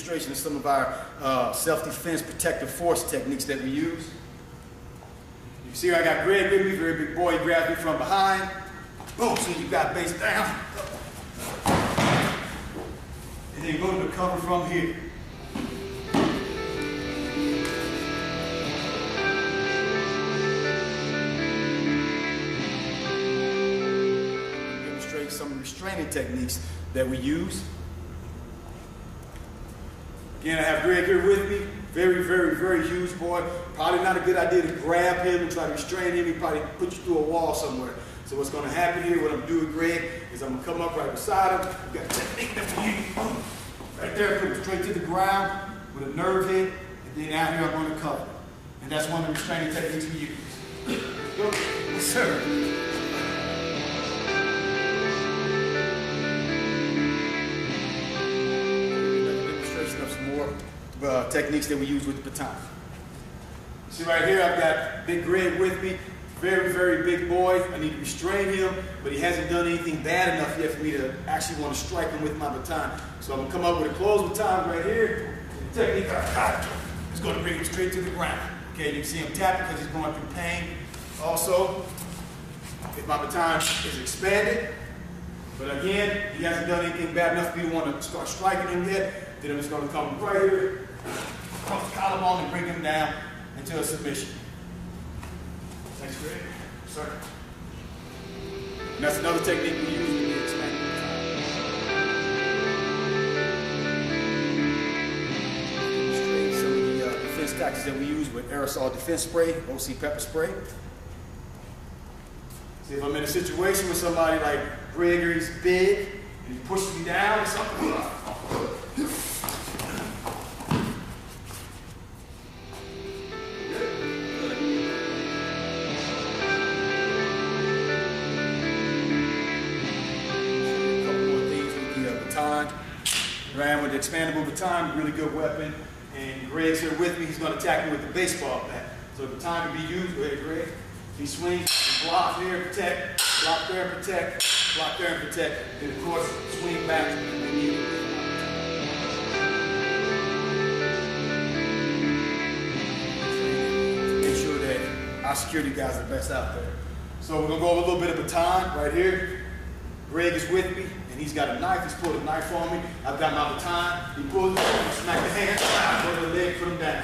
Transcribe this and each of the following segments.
demonstration of some of our self-defense protective force techniques that we use. You see I got Greg with me, very big boy. He grabs me from behind. Boom, so you got base down. And then go to the cover from here. Demonstrate some restraining techniques that we use. Again, I have Greg here with me. Very, very, very huge boy. Probably not a good idea to grab him and try to restrain him. He probably put you through a wall somewhere. So what's going to happen here, what I'm doing, Greg, is I'm going to come up right beside him. We've got a technique that we use. Right there, put him straight to the ground with a nerve hit. And then out here, I'm going to cover. And that's one of the restraining techniques we use. Go. Yes, sir. Techniques that we use with the baton. See right here, I've got Big Greg with me. Very, very big boy. I need to restrain him, but he hasn't done anything bad enough yet for me to actually want to strike him with my baton. So I'm going to come up with a closed baton right here. The technique I got is going to bring him straight to the ground. Okay, you can see him tapping because he's going through pain. Also, if my baton is expanded, but again, he hasn't done anything bad enough for me to want to start striking him yet, then I'm just going to come right here, cross the collarbone and bring him down into a submission. Thanks, Greg. Sir. And that's another technique we use when we expand the baton. Some of the defense tactics that we use with aerosol defense spray, OC pepper spray. See, if I'm in a situation with somebody like Greg, or he's big, and he pushes me down or something, ran with the expandable baton, really good weapon. And Greg's here with me. He's going to attack me with the baseball bat. So the baton can be used. Go ahead, Greg. He swings, block there, protect, block there, protect, block there, and protect. Then, of course, swing back and need it. Make sure that our security guys are the best out there. So we're going to go over a little bit of baton right here. Greg is with me. He's got a knife, he's pulled a knife on me. I've got my baton, he pulls it, smack the hand, go to the leg, put him down.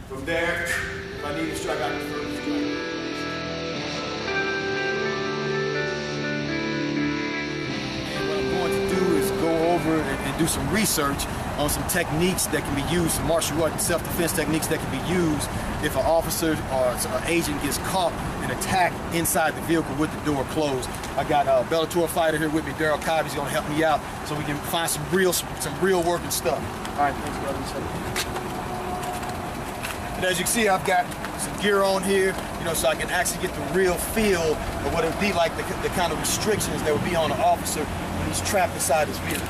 From there, if I need to strike, I can further strike. And what I'm going to do is go over and do some research on some techniques that can be used, some martial art and self-defense techniques that can be used if an officer or an agent gets caught and attacked inside the vehicle with the door closed. I got a Bellator fighter here with me, Daryl Cobb. He's going to help me out so we can find some real working stuff. All right, thanks, brother. And as you can see, I've got some gear on here, you know, so I can actually get the real feel of what it would be like, the kind of restrictions that would be on an officer when he's trapped inside his vehicle.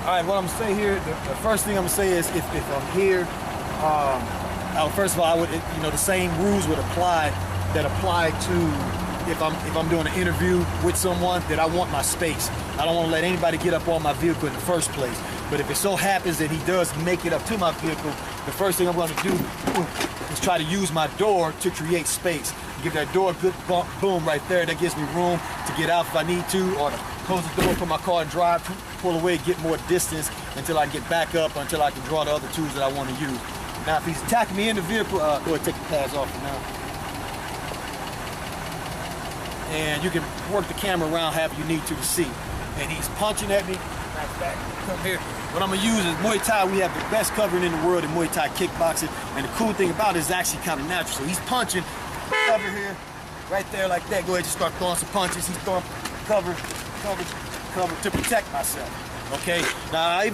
All right, what I'm gonna say here, the first thing I'm gonna say is if I'm here, first of all, I would, you know, the same rules would apply that apply to if I'm doing an interview with someone, that I want my space. I don't want to let anybody get up on my vehicle in the first place. But if it so happens that he does make it up to my vehicle, the first thing I'm going to do is try to use my door to create space. Give that door a good bump, boom, right there. That gives me room to get out if I need to, or to close the door, put my car in drive, pull away, get more distance until I get back up, until I can draw the other tools that I want to use. Now, if he's attacking me in the vehicle, go ahead, take the pads off for now. And you can work the camera around however you need to see. And he's punching at me. Come here. What I'm gonna use is Muay Thai. We have the best covering in the world in Muay Thai kickboxing. And the cool thing about it is actually kind of natural. So he's punching, cover here, right there like that. Go ahead, just start throwing some punches. He's throwing cover to protect myself. Okay, now I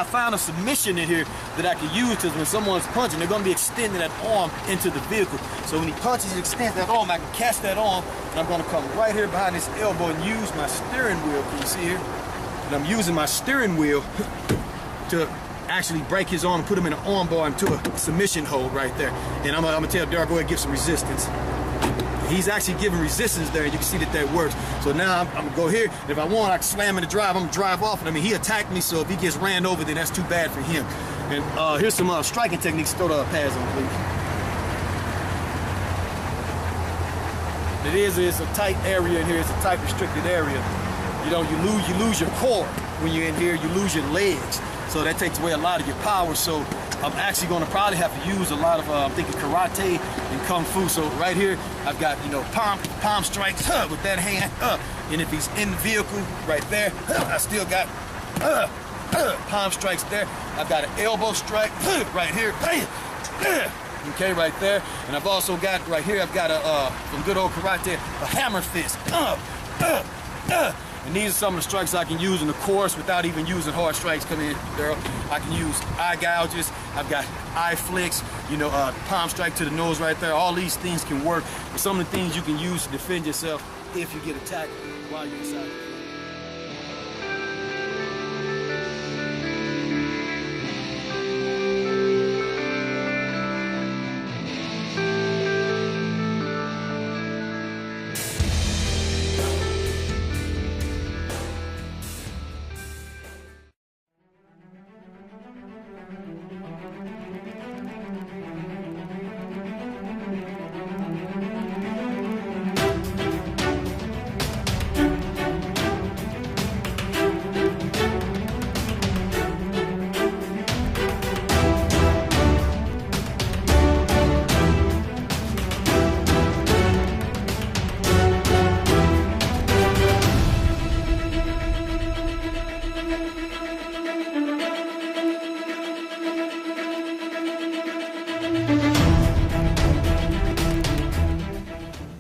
found a submission in here that I can use, because when someone's punching, they're gonna be extending that arm into the vehicle. So when he punches and extends that arm, I can catch that arm, and I'm gonna come right here behind his elbow and use my steering wheel. Can you see here? And I'm using my steering wheel to actually break his arm and put him in an arm bar into a submission hold right there. And I'm gonna tell Daryl, go ahead and give some resistance. He's actually giving resistance there, and you can see that that works. So now I'm gonna go here, and if I want, I can slam in the drive. I'm gonna drive off, and I mean, he attacked me, so if he gets ran over, then that's too bad for him. And here's some striking techniques. Throw the pads on, please. It's a tight area in here. It's a tight, restricted area. You know, you lose your core when you're in here. You lose your legs, so that takes away a lot of your power. So I'm actually going to probably have to use a lot of, I'm thinking karate and kung fu. So right here, I've got, you know, palm strikes with that hand up. And if he's in the vehicle right there, I still got palm strikes there. I've got an elbow strike right here. Okay, right there. And I've also got right here, I've got from good old karate, a hammer fist. And these are some of the strikes I can use in the course without even using hard strikes. Come in, girl. I can use eye gouges. I've got eye flicks, you know, palm strike to the nose right there. All these things can work. But some of the things you can use to defend yourself if you get attacked while you're inside.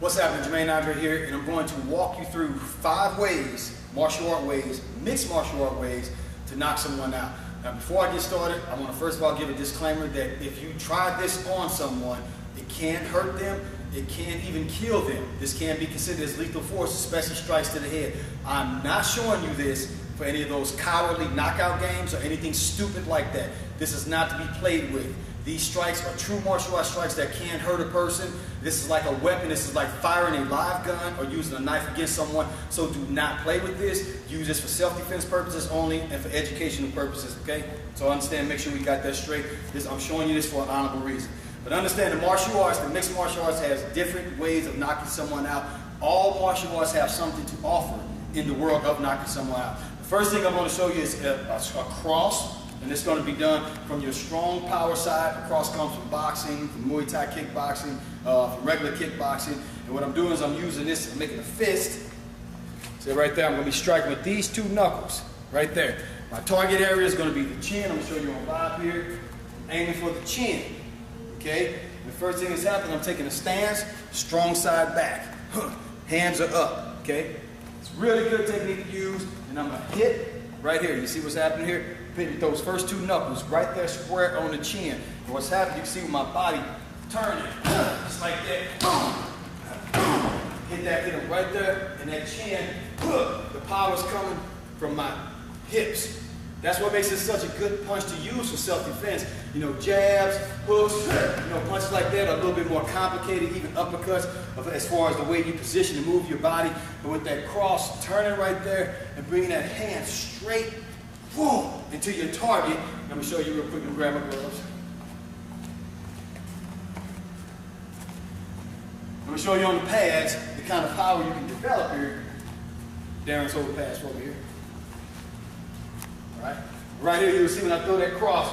What's happening? Jermaine Andre here, and I'm going to walk you through 5 ways, martial art ways, mixed martial art ways, to knock someone out. Now, before I get started, I want to first of all give a disclaimer that if you try this on someone, it can't hurt them, it can't even kill them. This can be considered as lethal force, especially strikes to the head. I'm not showing you this for any of those cowardly knockout games or anything stupid like that. This is not to be played with. These strikes are true martial arts strikes that can hurt a person. This is like a weapon. This is like firing a live gun or using a knife against someone. So do not play with this. Use this for self-defense purposes only and for educational purposes, okay? So understand, make sure we got that straight. I'm showing you this for an honorable reason. But understand the martial arts, the mixed martial arts has different ways of knocking someone out. All martial arts have something to offer in the world of knocking someone out. The first thing I'm going to show you is a cross. And it's going to be done from your strong power side. The cross comes from boxing, from Muay Thai kickboxing, from regular kickboxing. And what I'm doing is I'm using this, I'm making a fist. So right there, I'm going to be striking with these 2 knuckles, right there. My target area is going to be the chin. I'm going to show you on live here. Aiming for the chin, okay? And the first thing that's happening, I'm taking a stance, strong side back. Hands are up, okay? It's really good technique to use. And I'm going to hit right here. You see what's happening here? Hit those first 2 knuckles right there square on the chin. And what's happening, you can see with my body turning, just like that. Hit that, hit them right there, and that chin, the power's coming from my hips. That's what makes it such a good punch to use for self-defense. You know, jabs, hooks, you know, punches like that are a little bit more complicated, even uppercuts, as far as the way you position and move your body. But with that cross, turning right there and bringing that hand straight, boom, into your target. Let me show you real quick and grab my gloves. Let me show you on the pads the kind of power you can develop here. Darren's over pads over here. All right? Right here, you'll see when I throw that cross.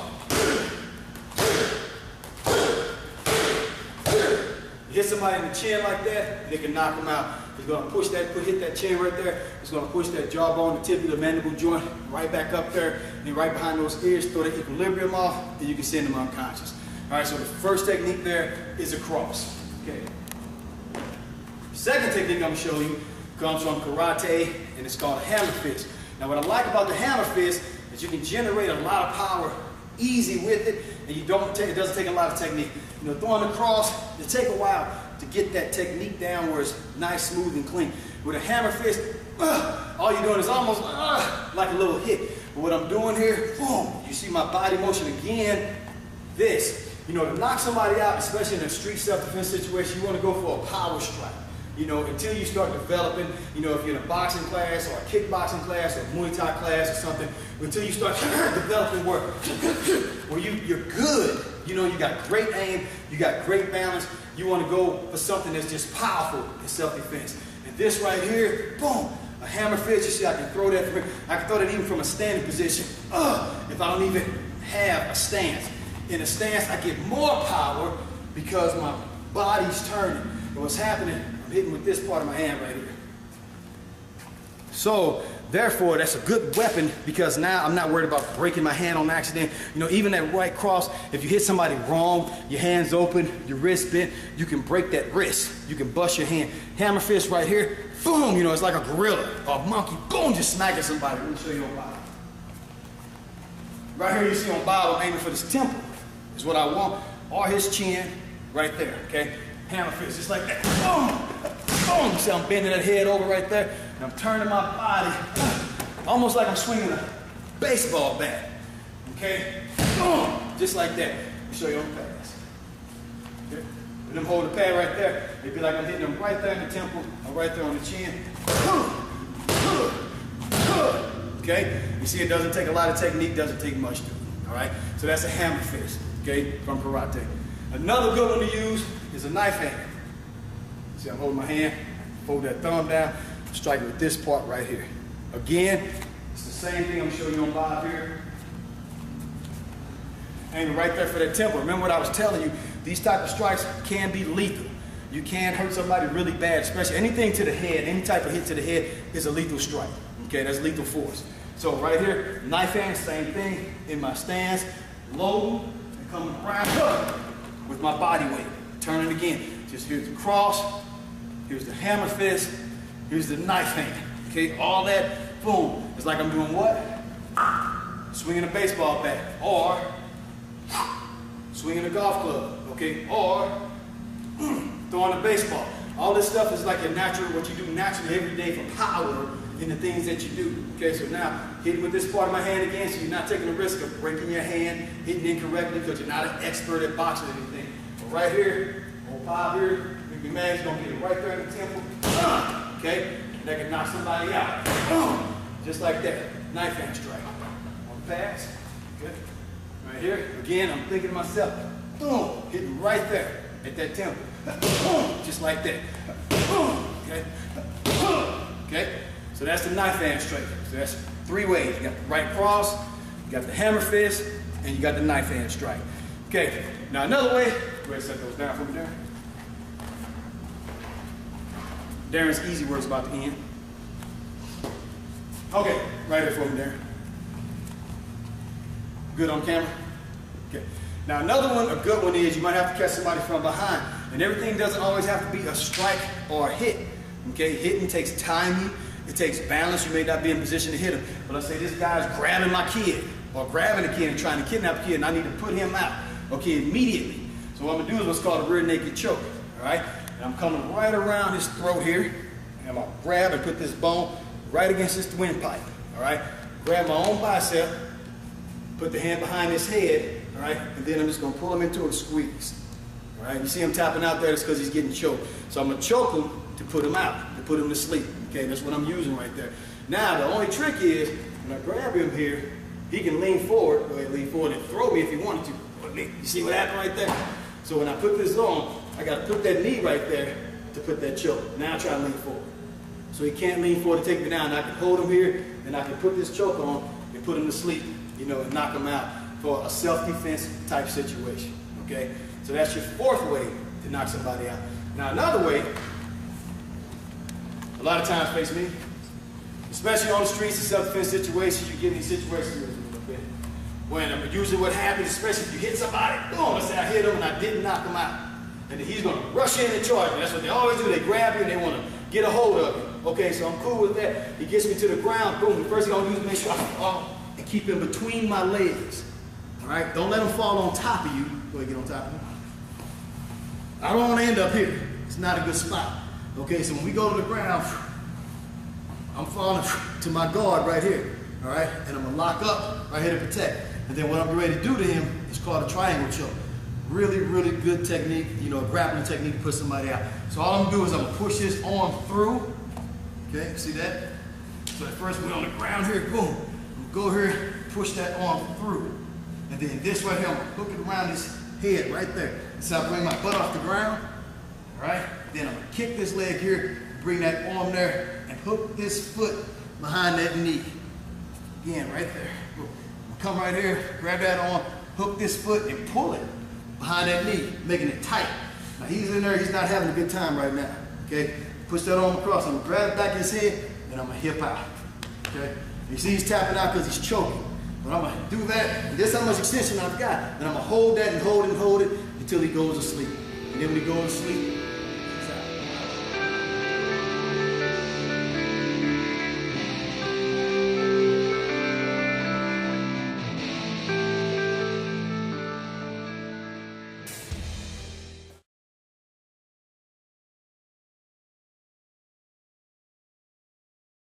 You hit somebody in the chin like that, and they can knock them out. It's going to push that, hit that chin right there. It's going to push that jawbone, the tip of the mandible joint, right back up there, and right behind those ears, throw the equilibrium off, and you can send them unconscious. All right, so the first technique there is a cross. Okay. The second technique I'm going to show you comes from karate, and it's called a hammer fist. Now, what I like about the hammer fist is you can generate a lot of power easy with it, and it doesn't take a lot of technique. You know, throwing the cross, it takes a while to get that technique down where it's nice, smooth, and clean. With a hammer fist, all you're doing is almost like a little hit. But what I'm doing here, boom, you see my body motion again, this. You know, to knock somebody out, especially in a street self-defense situation, you want to go for a power strike. you know, until you start developing, you know, if you're in a boxing class or a kickboxing class or a Muay Thai class or something, until you start developing where you're good, you know, you got great aim, you got great balance, you want to go for something that's just powerful in self-defense. And this right here, boom, a hammer fist, you see I can throw that even from a standing position, if I don't even have a stance. In a stance, I get more power because my body's turning. And what's happening, I'm hitting with this part of my hand right here. So, therefore, that's a good weapon because now I'm not worried about breaking my hand on accident. You know, even that right cross, if you hit somebody wrong, your hand's open, your wrist bent, you can break that wrist. You can bust your hand. Hammer fist right here, boom, you know, it's like a gorilla or a monkey, boom, just smacking somebody. Let me show you on Bob. Right here you see on Bob, I'm aiming for this temple, is what I want, or his chin, right there, okay? Hammer fist, just like that, boom, boom. You see I'm bending that head over right there, and I'm turning my body, almost like I'm swinging a baseball bat, okay? Boom, just like that. Let me show you on the pads. Okay. When I'm holding the pad right there, it'd be like I'm hitting them right there in the temple, or right there on the chin. Okay? You see, it doesn't take a lot of technique, doesn't take much to it. All right? So that's a hammer fist, okay, from karate. Another good one to use is a knife hand. See, I'm holding my hand, fold that thumb down, strike with this part right here. Again, it's the same thing I'm showing you on Bob here. Aiming right there for that temple. Remember what I was telling you, these type of strikes can be lethal. You can hurt somebody really bad, especially anything to the head, any type of hit to the head is a lethal strike. Okay, that's lethal force. So right here, knife hand, same thing, in my stance, low, and coming around with my body weight. Turn it again. Just here's the cross, here's the hammer fist, here's the knife hand. Okay, all that, boom. It's like I'm doing what? Swinging a baseball bat, or swinging a golf club, okay, or throwing a baseball. All this stuff is like your natural, what you do naturally every day for power in the things that you do. Okay, so now hitting with this part of my hand again, so you're not taking the risk of breaking your hand, hitting incorrectly because you're not an expert at boxing or anything. But right here, on Bob here, your man's gonna get it right there in the temple. Okay, and that can knock somebody out. Just like that. Knife hand strike. On the pads. Good. Right here, again, I'm thinking to myself, boom, hitting right there at that temple. Just like that. Okay. Okay. So that's the knife hand strike. So that's 3 ways. You got the right cross, you got the hammer fist, and you got the knife hand strike. Okay. Now another way. Go ahead and set those down for me, Darren. Darren's easy work's about to end. Okay, right here for me, Darren. Good on camera? Okay. Now another one, a good one is you might have to catch somebody from behind. And everything doesn't always have to be a strike or a hit. Okay, hitting takes timing, it takes balance. You may not be in position to hit him. But let's say this guy's grabbing my kid, or grabbing a kid and trying to kidnap a kid, and I need to put him out, okay, immediately. So what I'm gonna do is what's called a rear naked choke, all right? And I'm coming right around his throat here, and I'm gonna grab and put this bone right against this windpipe, all right? Grab my own bicep, put the hand behind his head, all right? And then I'm just gonna pull him into a squeeze, all right? You see him tapping out there, that's because he's getting choked. So I'm gonna choke him to put him out, to put him to sleep, okay? That's what I'm using right there. Now, the only trick is, when I grab him here, he can lean forward, go ahead and lean forward and throw me if he wanted to. You see what happened right there? So when I put this on, I gotta put that knee right there to put that choke. Now try to lean forward. So he can't lean forward to take me down. I can hold him here, and I can put this choke on and put him to sleep, you know, and knock him out for a self-defense type situation, okay? So that's your 4th way to knock somebody out. Now another way, a lot of times face me, especially on the streets in self-defense situations, you get in these situations a little bit. When usually what happens, especially if you hit somebody, boom, let's say I hit him and I didn't knock him out. And then he's gonna rush in and charge me. That's what they always do. They grab you and they wanna get a hold of you. Okay, so I'm cool with that. He gets me to the ground, boom. The first thing I'm gonna do is make sure I fall and keep him between my legs. All right, don't let him fall on top of you. Go ahead, get on top of him. I don't wanna end up here. It's not a good spot. Okay, so when we go to the ground, I'm falling to my guard right here, all right? And I'm gonna lock up right here to protect. And then what I'm ready to do to him is called a triangle choke. Really, really good technique, you know, a grappling technique to put somebody out. So all I'm gonna do is I'm gonna push this arm through. Okay, see that? So at first we're on the ground here, boom. Go here, push that arm through. And then this right here, I'm gonna hook it around his head right there. So I bring my butt off the ground, all right? Then I'm gonna kick this leg here, bring that arm there, and hook this foot behind that knee. Again, right there. Boom. Come right here, grab that arm, hook this foot, and pull it behind that knee, making it tight. Now he's in there, he's not having a good time right now, okay? Push that arm across, I'm gonna grab back his head, and I'm gonna hip out, okay? You see he's tapping out because he's choking. But I'm gonna do that, and this is how much extension I've got. And I'm gonna hold that and hold it and hold it until he goes to sleep. And then when he goes to sleep,